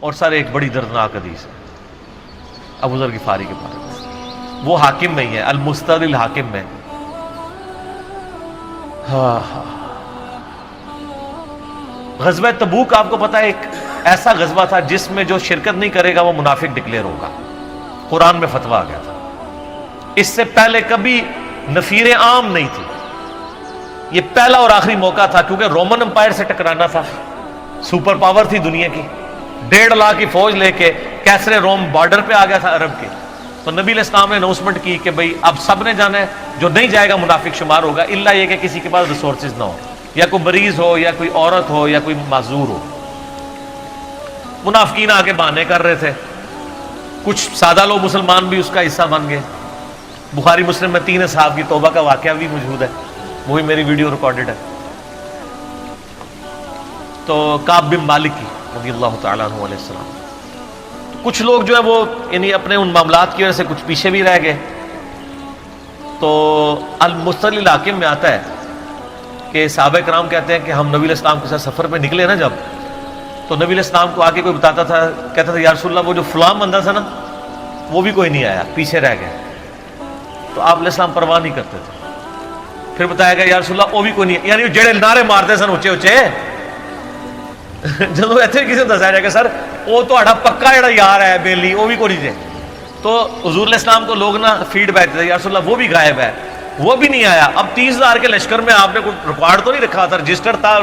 اور سر ایک بڑی دردناک حدیث ہے ابو ذر غفاری کے بارے میں، وہ حاکم میں ہی ہے، المستدرک الحاکم میں۔ غزوہ تبوک آپ کو پتا ہے ایک ایسا غزوہ تھا جس میں جو شرکت نہیں کرے گا وہ منافق ڈکلیئر ہوگا، قرآن میں فتویٰ آ گیا تھا۔ اس سے پہلے کبھی نفیر عام نہیں تھی، یہ پہلا اور آخری موقع تھا، کیونکہ رومن امپائر سے ٹکرانا تھا، سپر پاور تھی دنیا کی، 1.5 لاکھ کی فوج لے کے کیسرے روم بارڈر پہ آ گیا تھا عرب کے۔ تو نبی علیہ السلام نے اناؤنسمنٹ کی کہ بھئی اب سب نے جانا ہے، جو نہیں جائے گا منافق شمار ہوگا، الا یہ کہ کسی کے پاس ریسورسز نہ ہو، یا کوئی مریض ہو، یا کوئی عورت ہو، یا کوئی معذور ہو۔ منافقین آگے بہانے کر رہے تھے، کچھ سادہ لوگ مسلمان بھی اس کا حصہ بن گئے۔ بخاری مسلم میں 3 اصحاب کی توبہ کا واقعہ بھی موجود ہے، وہی میری ویڈیو ریکارڈڈ ہے۔ تو کعب بن مالک کی رضی اللہ تعالیٰ عنہ علیہ السلام، کچھ لوگ جو ہے وہ یعنی اپنے ان معاملات کی وجہ سے کچھ پیچھے بھی رہ گئے۔ تو المستدرک الحاکم میں آتا ہے کہ صحابہ کرام کہتے ہیں کہ ہم نبی علیہ السلام کے ساتھ سفر پہ نکلے نا جب، تو نبی علیہ السلام کو آگے کوئی بتاتا تھا، کہتا تھا یا رسول اللہ وہ جو فلاں بندہ تھا نا وہ بھی کوئی نہیں آیا، پیچھے رہ گیا۔ تو آپ علیہ السلام پرواہ نہیں کرتے تھے۔ پھر بتایا گیا یا رسول اللہ وہ بھی کوئی نہیں، یعنی جڑے نعرے مارتے سن اچے اچے جب ایتھے کسی نے دسایا جائے کہ سر وہ تو پکا جڑا یار ہے بیلی وہ بھی کوئی نہیں تھے، تو حضور علیہ السلام کو لوگ نا فیڈ بیک دیتے یا رسول اللہ وہ بھی غائب ہے، وہ بھی نہیں آیا۔ اب 30,000 کے لشکر میں آپ نے کوئی ریکارڈ تو نہیں رکھا تھا، رجسٹر تھا،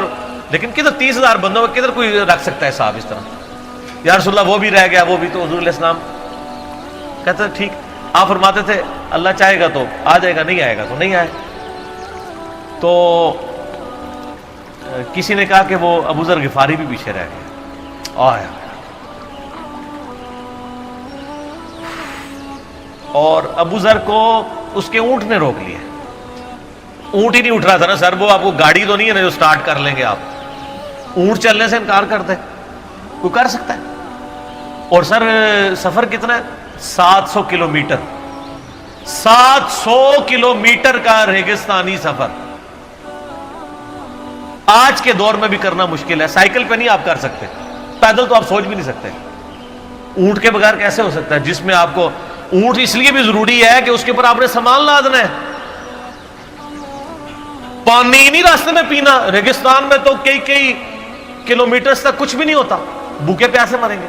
لیکن کدھر 30,000 بندوں میں کدھر کوئی رکھ سکتا ہے صاحب اس طرح؟ یا رسول اللہ وہ بھی رہ گیا، وہ بھی۔ تو حضور علیہ السلام کہتے ہیں ٹھیک، آپ فرماتے تھے اللہ چاہے گا تو آ جائے گا، نہیں آئے گا تو نہیں آئے۔ تو کسی نے کہا کہ وہ ابو ذر غفاری بھی پیچھے رہ گئے، آیا اور ابو ذر کو اس کے اونٹ نے روک لیا۔ اونٹ ہی نہیں اٹھ رہا تھا نا سر، وہ آپ کو گاڑی تو نہیں ہے نا جو سٹارٹ کر لیں گے آپ، اونٹ چلنے سے انکار کر دے، کوئی کر سکتا ہے؟ اور سر سفر کتنا ہے؟ 700 کلومیٹر، 700 کلومیٹر کا ریگستانی سفر آج کے دور میں بھی کرنا مشکل ہے۔ سائیکل پہ نہیں آپ کر سکتے، پیدل تو آپ سوچ بھی نہیں سکتے، اونٹ کے بغیر کیسے ہو سکتا ہے؟ جس میں آپ کو اونٹ اس لیے بھی ضروری ہے کہ اس کے اوپر آپ نے سامان لادنا ہے، پانی نہیں راستے میں پینا۔ ریگستان میں تو کئی کلومیٹرز تک کچھ بھی نہیں ہوتا، بھوکے پیاسے مریں گے،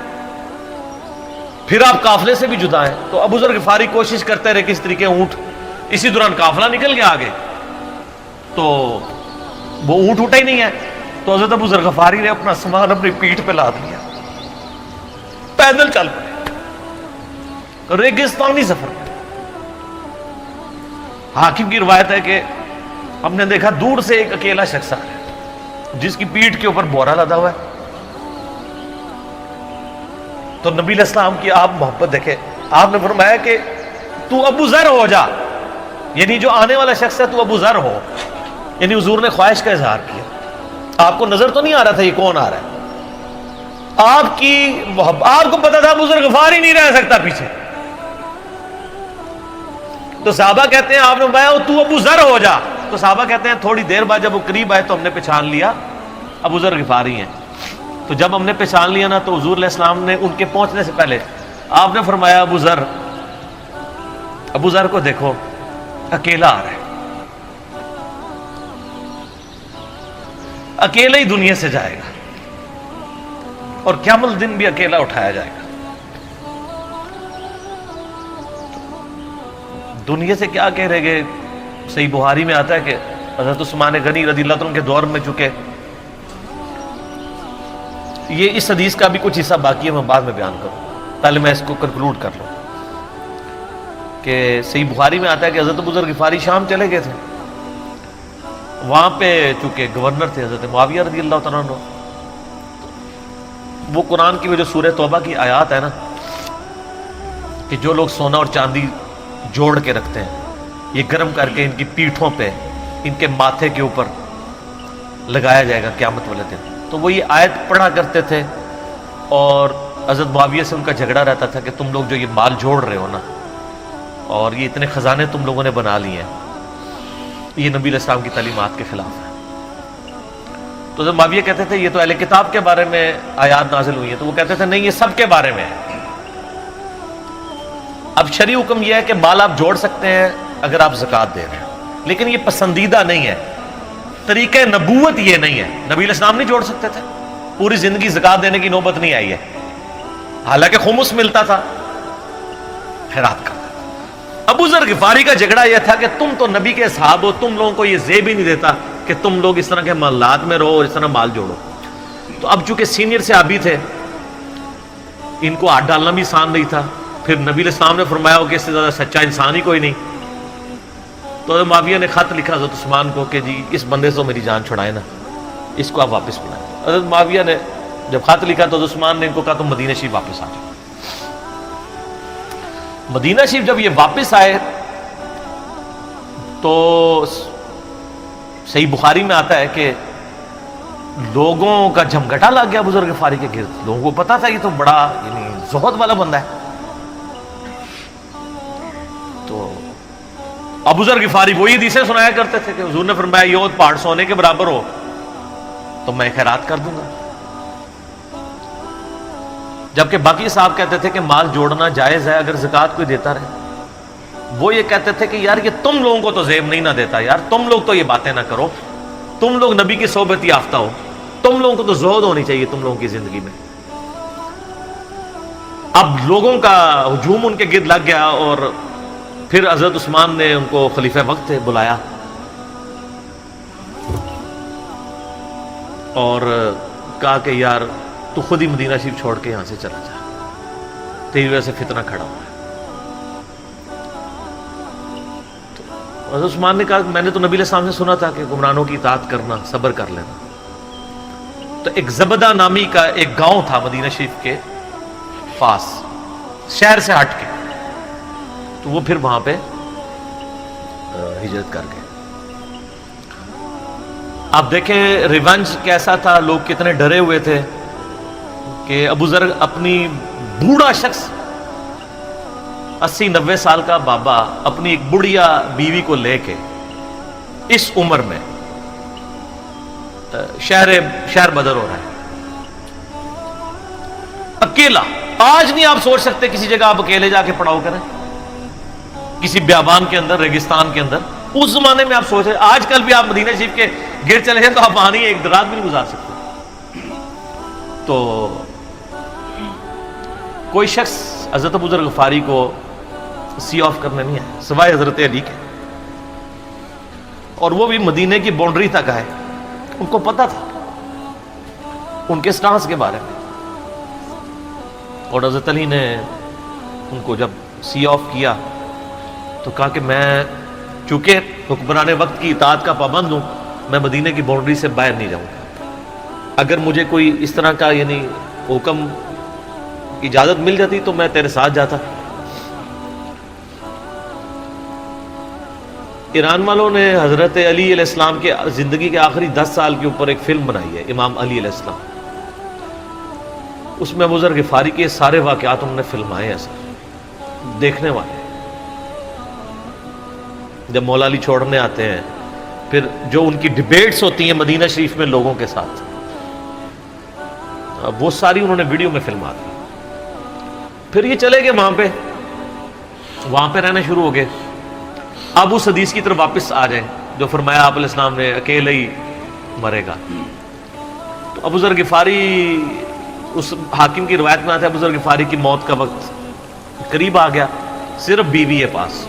پھر آپ قافلے سے بھی جدا ہیں۔ تو ابو ذر غفاری کوشش کرتے رہے کس طریقے اونٹ، اسی دوران قافلہ نکل گیا آگے، تو وہ اونٹ اٹھا ہی نہیں ہے۔ تو حضرت ابو ذر غفاری نے اپنا سامان اپنی پیٹھ پہ لاد لیا، پیدل چل پڑے ریگستانی سفر۔ حاکم کی روایت ہے کہ ہم نے دیکھا دور سے ایک اکیلا شخص آ رہا ہے جس کی پیٹھ کے اوپر بورا لدا ہوا ہے۔ تو نبی علیہ السلام کی آپ محبت دیکھیں، آپ نے فرمایا کہ تو ابو ذر ہو جا، یعنی جو آنے والا شخص ہے تو ابو ذر ہو، یعنی حضور نے خواہش کا اظہار کیا۔ آپ کو نظر تو نہیں آ رہا تھا یہ کون آ رہا ہے، آپ کی محبت، آپ کو پتا تھا ابو ذر غفاری نہیں رہ سکتا پیچھے۔ تو صحابہ کہتے ہیں آپ نے فرمایا تو ابو ذر ہو جا، تو صحابہ کہتے ہیں تھوڑی دیر بعد جب وہ قریب آئے تو ہم نے پہچان لیا ابو ذر غفاری ہیں۔ تو جب ہم نے پہچان لیا نا تو حضور علیہ السلام نے ان کے پہنچنے سے پہلے آپ نے فرمایا ابو ذر کو دیکھو اکیلا آ رہا ہے، اکیلے ہی دنیا سے جائے گا اور قیامت دن بھی اکیلا اٹھایا جائے گا۔ دنیا سے کیا کہہ رہے گے؟ صحیح بخاری میں آتا ہے کہ حضرت عثمان غنی رضی اللہ عنہ کے دور میں چکے، یہ اس حدیث کا بھی کچھ حصہ باقی ہے، میں بعد میں بیان کروں، پہلے میں اس کو کنکلوڈ کر لوں کہ صحیح بخاری میں آتا ہے کہ حضرت ابو ذر غفاری شام چلے گئے تھے، وہاں پہ چونکہ گورنر تھے حضرت معاویہ رضی اللہ تعالیٰ عنہ، وہ قرآن کی وہ جو سورہ توبہ کی آیات ہے نا کہ جو لوگ سونا اور چاندی جوڑ کے رکھتے ہیں یہ گرم کر کے ان کی پیٹھوں پہ، ان کے ماتھے کے اوپر لگایا جائے گا قیامت والے دن، تو وہ یہ آیت پڑھا کرتے تھے اور حضرت معاویہ سے ان کا جھگڑا رہتا تھا کہ تم لوگ جو یہ مال جوڑ رہے ہو نا اور یہ اتنے خزانے تم لوگوں نے بنا لیے ہیں، یہ نبی علیہ السلام کی تعلیمات کے خلاف ہے۔ تو جب معاویہ کہتے تھے یہ تو اہل کتاب کے بارے میں آیات نازل ہوئی ہیں، تو وہ کہتے تھے نہیں، یہ سب کے بارے میں ہے۔ اب شرعی حکم یہ ہے کہ مال آپ جوڑ سکتے ہیں اگر آپ زکوٰۃ دے رہے ہیں، لیکن یہ پسندیدہ نہیں ہے، طریقہ نبوت یہ نہیں ہے۔ نبی علیہ السلام نہیں جوڑ سکتے تھے، پوری زندگی زکوٰۃ دینے کی نوبت نہیں آئی ہے، حالانکہ خمس ملتا تھا، خیرات کا۔ ابو ذر غفاری کا جھگڑا یہ تھا کہ تم تو نبی کے اصحاب ہو، تم لوگوں کو یہ زیب ہی نہیں دیتا کہ تم لوگ اس طرح کے محلات میں رہو اور اس طرح مال جوڑو۔ تو اب چونکہ سینئر صحابی تھے، ان کو ہاتھ ڈالنا بھی آسان نہیں تھا، پھر نبی علیہ السلام نے فرمایا ہو کہ اس سے زیادہ سچا انسان ہی کوئی نہیں، تو معاویہ نے خط لکھا حضرت عثمان کو کہ جی اس بندے سے میری جان چھڑائے نا، اس کو آپ واپس بلائیں۔ حضرت معاویہ نے جب خط لکھا تو عثمان نے ان کو کہا تم مدینہ شریف واپس آ جاؤ۔ مدینہ شریف جب یہ واپس آئے تو صحیح بخاری میں آتا ہے کہ لوگوں کا جھمگٹا لگ گیا بزرگ غفاری کے گرد، لوگوں کو پتا تھا یہ تو بڑا یعنی زہد والا بندہ ہے۔ تو ابو ذر غفاری وہی حدیثیں سنایا کرتے تھے کہ حضور نے فرمایا یہ پہاڑ سونے کے برابر ہو تو میں خیرات کر دوں گا، جبکہ باقی صاحب کہتے تھے کہ مال جوڑنا جائز ہے اگر زکوٰۃ کوئی دیتا رہے۔ وہ یہ کہتے تھے کہ یار یہ تم لوگوں کو تو زیب نہیں نہ دیتا، یار تم لوگ تو یہ باتیں نہ کرو، تم لوگ نبی کی صحبت یافتہ ہو، تم لوگوں کو تو زہد ہونی چاہیے تم لوگوں کی زندگی میں۔ اب لوگوں کا ہجوم ان کے گرد لگ گیا، اور پھر حضرت عثمان نے ان کو خلیفہ وقت بلایا اور کہا کہ یار تو خود ہی مدینہ شریف چھوڑ کے یہاں سے چلا جا، تیری وجہ سے فتنہ کھڑا ہوا ہے۔ تو حضرت عثمان نے کہا میں نے تو نبی علیہ السلام سے سنا تھا کہ حکمرانوں کی اطاعت کرنا، صبر کر لینا۔ تو ایک زبدہ نامی کا ایک گاؤں تھا مدینہ شریف کے پاس، شہر سے ہٹ کے، تو وہ پھر وہاں پہ ہجرت کر گئے۔ آپ دیکھیں ریونج کیسا تھا، لوگ کتنے ڈرے ہوئے تھے کہ ابو ذر اپنی بوڑھا شخص 80-90 سال کا بابا اپنی ایک بڑھیا بیوی کو لے کے اس عمر میں شہر بدر ہو رہا ہے اکیلا۔ آج نہیں آپ سوچ سکتے کسی جگہ آپ اکیلے جا کے پڑاؤ کریں، کسی بیابان کے اندر، ریگستان کے اندر۔ اس زمانے میں آپ سوچ رہے، آج کل بھی آپ مدینہ شریف کے گرد چلے جائیں تو آپ وہاں نہیں ایک رات بھی نہیں گزار سکتے۔ تو کوئی شخص حضرت ابو ذر غفاری کو سی آف کرنے نہیں ہے سوائے حضرت علی کے، اور وہ بھی مدینے کی باؤنڈری تک آئے۔ ان کو پتا تھا ان کے سٹانس کے بارے میں، اور حضرت علی نے ان کو جب سی آف کیا تو کہا کہ میں چونکہ حکمران وقت کی اطاعت کا پابند ہوں، میں مدینے کی باؤنڈری سے باہر نہیں جاؤں گا، اگر مجھے کوئی اس طرح کا یعنی حکم اجازت مل جاتی تو میں تیرے ساتھ جاتا۔ ایران والوں نے حضرت علی علیہ السلام کے زندگی کے آخری 10 سال کے اوپر ایک فلم بنائی ہے، امام علی علیہ السلام۔ اس میں ابو ذر غفاری کے سارے واقعات انہوں نے فلمائے ہیں، سر دیکھنے والے جب مولا علی چھوڑنے آتے ہیں، پھر جو ان کی ڈیبیٹس ہوتی ہیں مدینہ شریف میں لوگوں کے ساتھ، وہ ساری انہوں نے ویڈیو میں فلما دی۔ پھر یہ چلے گئے وہاں پہ رہنا شروع ہو گئے۔ اب اس حدیث کی طرف واپس آ جائیں جو فرمایا آپ علیہ السلام نے اکیلے ہی مرے گا۔ تو ابو ذر غفاری، اس حاکم کی روایت میں آتا ہے ابو ذر غفاری کی موت کا وقت قریب آ گیا، صرف بیوی ہے پاس۔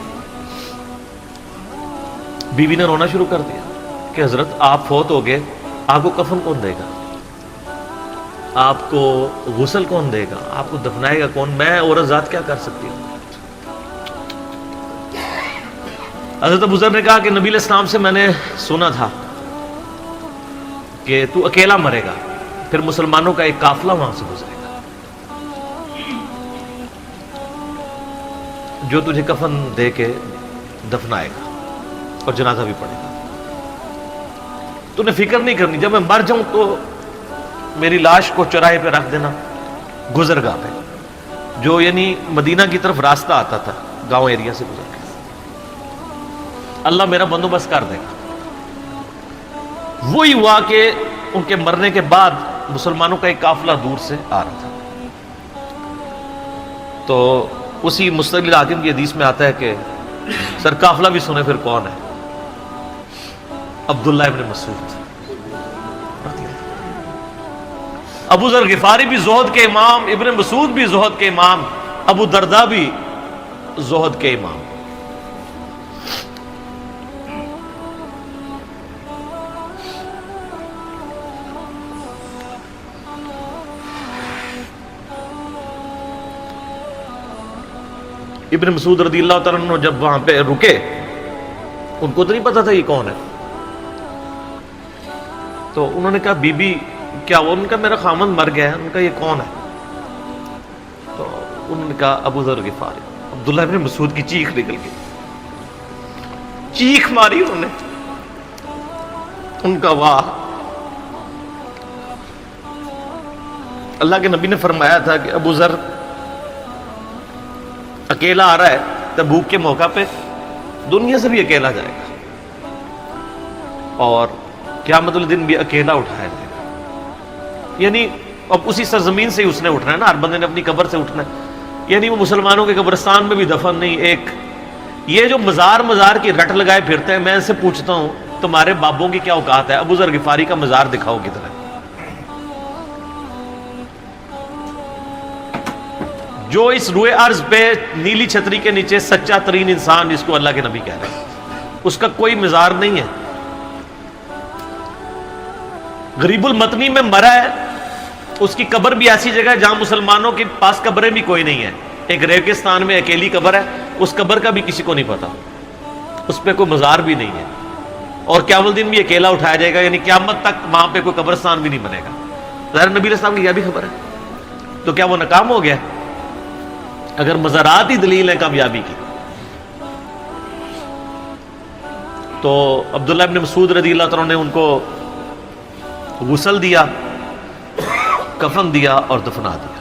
بیوی نے رونا شروع کر دیا کہ حضرت آپ فوت ہو گئے، آپ کو کفن کون دے گا، آپ کو غسل کون دے گا، آپ کو دفنائے گا کون، میں عورت ذات کیا کر سکتی ہوں۔ حضرت ابو ذر نے کہا کہ نبی علیہ السلام سے میں نے سنا تھا کہ تو اکیلا مرے گا، پھر مسلمانوں کا ایک قافلہ وہاں سے گزرے گا جو تجھے کفن دے کے دفنائے گا اور جنازہ بھی پڑے گا۔ تو نے فکر نہیں کرنی، جب میں مر جاؤں تو میری لاش کو چوراہے پہ رکھ دینا، گزرگاہ پہ، جو یعنی مدینہ کی طرف راستہ آتا تھا گاؤں ایریا سے گزر کے، اللہ میرا بندوبست کر دے گا۔ وہی ہوا کہ ان کے مرنے کے بعد مسلمانوں کا ایک قافلہ دور سے آ رہا تھا. تو اسی مستقل حاکم کی حدیث میں آتا ہے کہ سر قافلہ بھی سنے پھر کون ہے؟ عبداللہ ابن مسعود. ابو ذر غفاری بھی زہد کے امام، ابن مسعود بھی زہد کے امام، ابو درداء بھی زہد کے امام. ابن مسعود رضی اللہ تعالیٰ عنہ جب وہاں پہ رکے، ان کو تو نہیں پتا تھا یہ کون ہے. تو انہوں نے کہا بی بی کیا ہوا؟ ان کا میرا خامند مر گیا ہے. ان کا یہ کون ہے؟ تو انہوں نے کہا ابو ذر غفاری. عبداللہ ابن مسعود کی چیخ نکل گئی، چیخ ماری انہوں نے. ان کا واہ. اللہ کے نبی نے فرمایا تھا کہ ابو ذر اکیلا آ رہا ہے تبوک کے موقع پہ، دنیا سے بھی اکیلا جائے گا، اور قیامت والے دن بھی اکیلا اٹھایا جائے گا. یعنی اب اسی سرزمین سے ہی اس نے اٹھنا ہے نا، ہر بندے نے اپنی قبر سے اٹھنا ہے. یعنی وہ مسلمانوں کے قبرستان میں بھی دفن نہیں. ایک یہ جو مزار کی رٹ لگائے پھرتے ہیں، میں ان سے پوچھتا ہوں تمہارے بابوں کی کیا اوقات ہے؟ ابو ذر غفاری کا مزار دکھاؤ کدھر ہے. جو اس روئے ارض پہ نیلی چھتری کے نیچے سچا ترین انسان جس کو اللہ کے نبی کہہ رہے ہیں، اس کا کوئی مزار نہیں ہے. غریب المتنی میں مرا ہے، اس کی قبر بھی ایسی جگہ ہے جہاں مسلمانوں کے پاس قبریں بھی کوئی نہیں ہے. ایک ریگستان میں اکیلی قبر ہے، اس قبر کا بھی کسی کو نہیں پتا، اس پہ کوئی مزار بھی نہیں ہے. اور قیامت دن بھی اکیلا اٹھایا جائے گا، یعنی قیامت تک وہاں پہ کوئی قبرستان بھی نہیں بنے گا. ظاہر نبی علیہ السلام کی یہ بھی خبر ہے. تو کیا وہ ناکام ہو گیا؟ اگر مزارات ہی دلیل ہے کامیابی کی. تو عبداللہ ابن مسعود رضی اللہ تعالیٰ نے ان کو غسل دیا، کفن دیا اور دفنا دیا.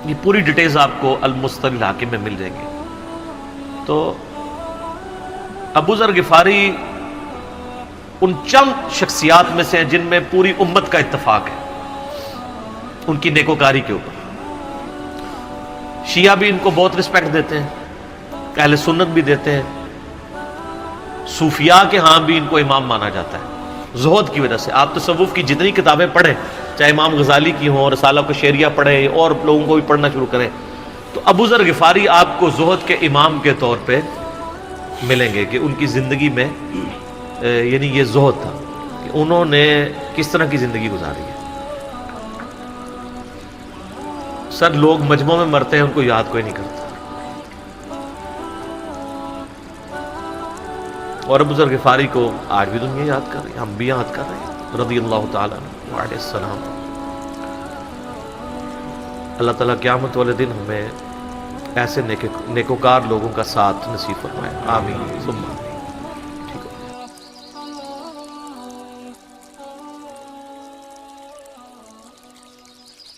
یہ پوری ڈیٹیلز آپ کو المستقل حاکم میں مل جائیں گے. تو ابو ذر غفاری ان چند شخصیات میں سے ہیں جن میں پوری امت کا اتفاق ہے ان کی نیکوکاری کے اوپر. شیعہ بھی ان کو بہت رسپیکٹ دیتے ہیں، اہل سنت بھی دیتے ہیں، صوفیاء کے ہاں بھی ان کو امام مانا جاتا ہے زہد کی وجہ سے. آپ تصوف کی جتنی کتابیں پڑھیں، چاہے امام غزالی کی ہوں، رسالہ قشیریہ پڑھیں، اور لوگوں کو بھی پڑھنا شروع کریں، تو ابو ذر غفاری آپ کو زہد کے امام کے طور پہ ملیں گے کہ ان کی زندگی میں یعنی یہ زہد تھا کہ انہوں نے کس طرح کی زندگی گزاری ہے. سر لوگ مجمع میں مرتے ہیں، ان کو یاد کوئی نہیں کرتا. اور ابو ذر غفاری کو آج بھی دنیا یاد کر رہی ہے، ہم بھی یاد کر رہے ہیں رضی اللہ تعالیٰ عنہ علیہ السلام. اللہ تعالیٰ قیامت والے دن ہمیں ایسے نیکوکار لوگوں کا ساتھ نصیب فرمائے. آمین ثم